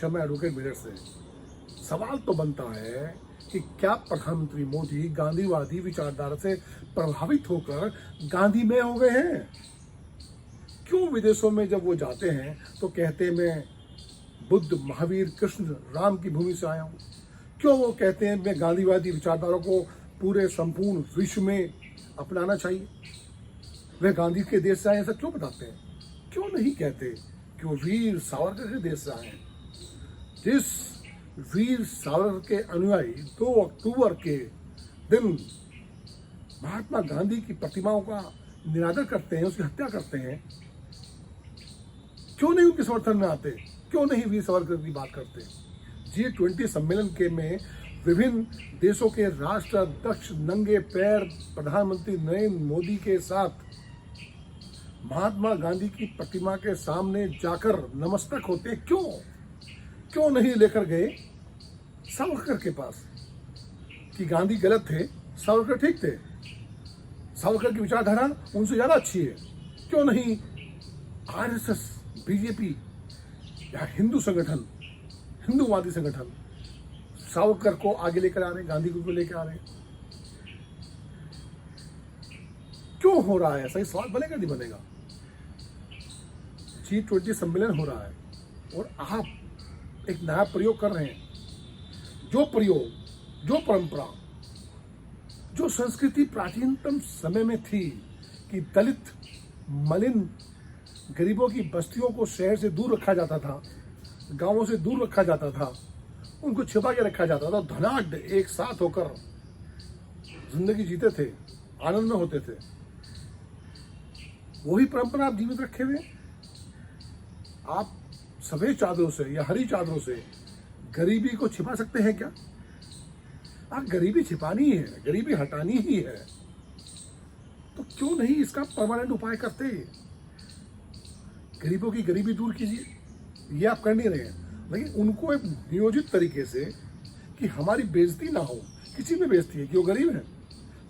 मैं एडवोकेट मेरठ से। सवाल तो बनता है कि क्या प्रधानमंत्री मोदी गांधीवादी विचारधारा से प्रभावित होकर गांधी में हो गए हैं? क्यों विदेशों में जब वो जाते हैं तो कहते हैं मैं बुद्ध, महावीर, कृष्ण, राम की भूमि से आया हूँ? क्यों वो कहते हैं मैं गांधीवादी विचारधारा को पूरे संपूर्ण विश्व में अपनाना चाहिए? वे गांधी के देश से आए ऐसा क्यों बताते हैं? क्यों नहीं कहते कि वो वीर सावरकर के देश से आए हैं? जिस वीर सावरकर के अनुयायी 2 अक्टूबर के दिन महात्मा गांधी की प्रतिमाओं का निरादर करते हैं, उसकी हत्या करते हैं, क्यों नहीं उनके समर्थन में आते? क्यों नहीं वीर सावरकर की बात करते? G20 सम्मेलन के में विभिन्न देशों के राष्ट्राध्यक्ष नंगे पैर प्रधानमंत्री नरेंद्र मोदी के साथ महात्मा गांधी की प्रतिमा के सामने जाकर नमस्तक होते? क्यों नहीं लेकर गए सावरकर के पास कि गांधी गलत थे, सावरकर ठीक थे, सावरकर की विचारधारा उनसे ज्यादा अच्छी है? क्यों नहीं आरएसएस, बीजेपी या हिंदू संगठन, हिंदूवादी संगठन सावरकर को आगे लेकर आ रहे हैं, गांधी को लेकर आ रहे हैं? क्यों हो रहा है ऐसा? सवाल बनेगा नहीं बनेगा? G20 सम्मेलन हो रहा है और आप एक नया प्रयोग कर रहे हैं। जो प्रयोग, जो परंपरा, जो संस्कृति प्राचीनतम समय में थी कि दलित, मलिन, गरीबों की बस्तियों को शहर से दूर रखा जाता था, गांवों से दूर रखा जाता था, उनको छिपा के रखा जाता था, धनाढ्य एक साथ होकर जिंदगी जीते थे, आनंद में होते थे, वही परंपरा आप जीवित रखे हुए। आप सफेद चादरों से या हरी चादरों से गरीबी को छिपा सकते हैं क्या? आप गरीबी छिपानी ही है, गरीबी हटानी ही है, तो क्यों नहीं इसका परमानेंट उपाय करते? गरीबों की गरीबी दूर कीजिए, ये आप कर नहीं रहे हैं, लेकिन उनको एक नियोजित तरीके से कि हमारी बेइज्जती ना हो। किसी में बेइज्जती है कि वो गरीब है?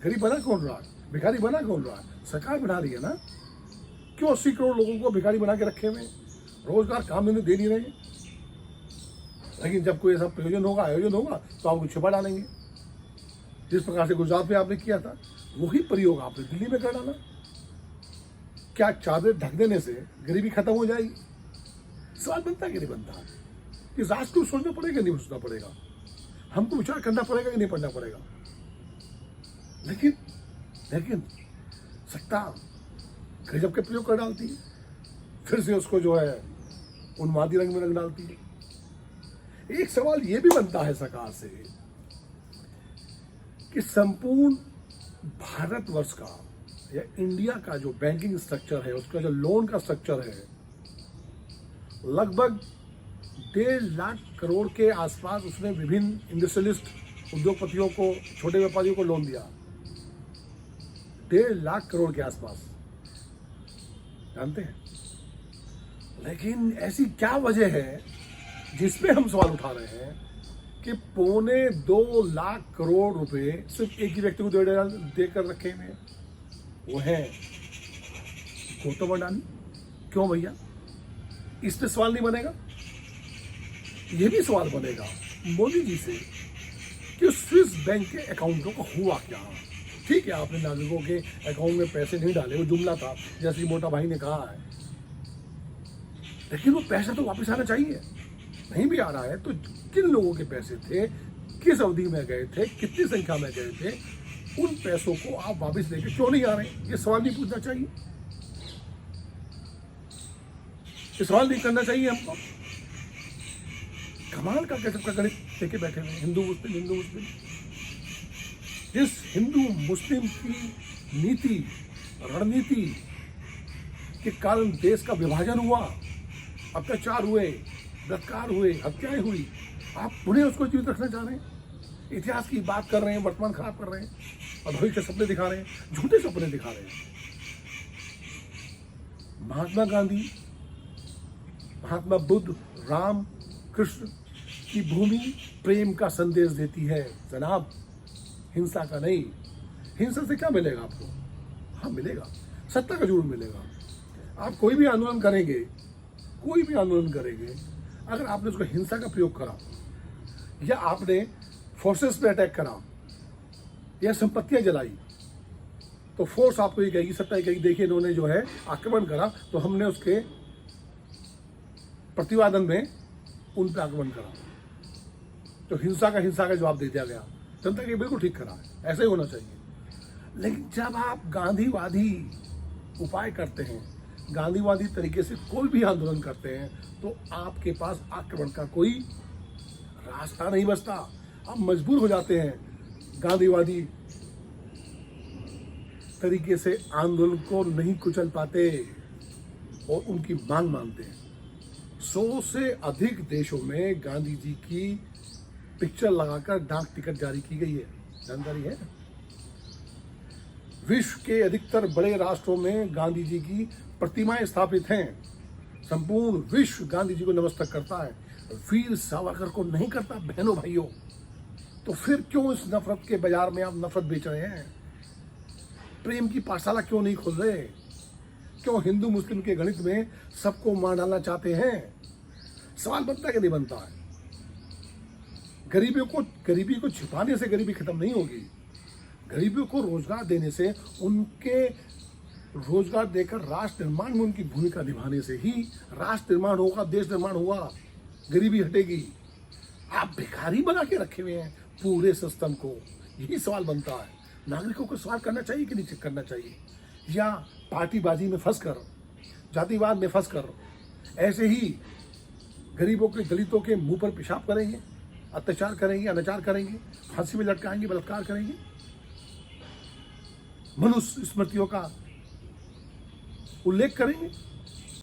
गरीब बना कौन रहा है? भिखारी बना कौन रहा है? सरकार बना रही है ना। क्यों 80 करोड़ लोगों को भिखारी बना के रखे हुए? रोजगार, काम धंधे दे नहीं रहे, लेकिन जब कोई ऐसा प्रयोजन होगा, आयोजन होगा तो आपको छिपा डालेंगे। जिस प्रकार से गुजरात में आपने किया था, वही प्रयोग आपने दिल्ली में कर डाला। क्या चादर ढक देने से गरीबी खत्म हो जाएगी? सवाल बनता है कि नहीं बनता? कि राष्ट्र को सोचना पड़ेगा, नहीं सोचना पड़ेगा? हमको विचार करना पड़ेगा कि नहीं पढ़ना पड़ेगा? लेकिन सत्ता गजब के प्रयोग कर डालती है, फिर से उसको जो है उन्मादी रंग में रंग डालती है। एक सवाल यह भी बनता है सरकार से कि संपूर्ण भारतवर्ष का या इंडिया का जो बैंकिंग स्ट्रक्चर है, उसका जो लोन का स्ट्रक्चर है, लगभग 1.5 लाख करोड़ के आसपास उसने विभिन्न इंडस्ट्रियलिस्ट, उद्योगपतियों को, छोटे व्यापारियों को लोन दिया। 1.5 लाख करोड़ के आसपास, जानते हैं? लेकिन ऐसी क्या वजह है जिसमें हम सवाल उठा रहे हैं कि 2.25 लाख करोड़ रुपए सिर्फ एक ही व्यक्ति को देकर रखे हुए? वो है गौतम अडानी। क्यों भैया? इस पे सवाल नहीं बनेगा? ये भी सवाल बनेगा मोदी जी से कि उस स्विस बैंक के अकाउंटों का हुआ क्या? ठीक है, आपने नागरिकों के अकाउंट में पैसे नहीं डाले, वो जुमला था, जैसे मोटा भाई ने कहा है, लेकिन वो पैसा तो वापस आना चाहिए। नहीं भी आ रहा है तो किन लोगों के पैसे थे, किस अवधि में गए थे, कितनी संख्या में गए थे, उन पैसों को आप वापस लेके क्यों नहीं आ रहे? ये सवाल नहीं पूछना चाहिए? ये सवाल नहीं करना चाहिए हमको? कमाल का गजब का गणित लेके बैठे हुए हिंदू मुस्लिम। जिस हिंदू मुस्लिम की नीति, रणनीति के कारण देश का विभाजन हुआ, अत्याचार हुए, बलात्कार हुए, हत्याएं हुई, आप पुनः उसको जीवित रखना चाह रहे हैं? इतिहास की बात कर रहे हैं, वर्तमान खराब कर रहे हैं और भविष्य के सपने दिखा रहे हैं, झूठे सपने दिखा रहे हैं। महात्मा गांधी, महात्मा बुद्ध, राम, कृष्ण की भूमि प्रेम का संदेश देती है जनाब, हिंसा का नहीं। हिंसा से क्या मिलेगा आपको? हाँ मिलेगा, सत्ता का जरूर मिलेगा। आप कोई भी आंदोलन करेंगे, अगर आपने उसको हिंसा का प्रयोग करा या आपने फोर्सेस पे अटैक करा या संपत्तियां जलाई, तो फोर्स आपको ये कहेगी, सत्ता ये कहेगी, देखिए इन्होंने जो है आक्रमण करा तो हमने उसके प्रतिवादन में उन पर आक्रमण करा, तो हिंसा का जवाब दे दिया गया। जनता के बिल्कुल ठीक करा है, ऐसा ही होना चाहिए। लेकिन जब आप गांधीवादी उपाय करते हैं, गांधीवादी तरीके से कोई भी आंदोलन करते हैं, तो आपके पास आक्रमण का कोई रास्ता नहीं बचता। आप मजबूर हो जाते हैं गांधीवादी तरीके से आंदोलन को नहीं कुचल पाते और उनकी मांग मानते हैं। 100 से अधिक देशों में गांधी जी की पिक्चर लगाकर डाक टिकट जारी की गई है, जानकारी है। विश्व के अधिकतर बड़े राष्ट्रों में गांधी जी की प्रतिमाएं स्थापित हैं। संपूर्ण विश्व गांधी जी को नमस्कार करता है, वीर सावरकर को नहीं करता। बहनों भाइयों, तो फिर क्यों इस नफरत के बाजार में आप नफरत बेच रहे हैं? प्रेम की पाठशाला क्यों नहीं खोल रहे? क्यों हिंदू मुस्लिम के गणित में सबको मार डालना चाहते हैं? सवाल बनता है कि नहीं बनता है? गरीबी को छिपाने से गरीबी खत्म नहीं होगी। गरीबियों को रोजगार देने से, उनके रोजगार देकर राष्ट्र निर्माण में उनकी भूमिका निभाने से ही राष्ट्र निर्माण होगा, देश निर्माण होगा, गरीबी हटेगी। आप भिखारी बना के रखे हुए हैं पूरे सिस्टम को। यही सवाल बनता है, नागरिकों को सवाल करना चाहिए कि नहीं करना चाहिए? या पार्टीबाजी में फंसकर, जातिवाद में फंसकर ऐसे ही गरीबों के, दलितों के मुंह पर पेशाब करेंगे, अत्याचार करेंगे, अनाचार करेंगे, फांसी में लटकाएंगे, बलात्कार करेंगे, मनुष्य स्मृतियों का उल्लेख करेंगे?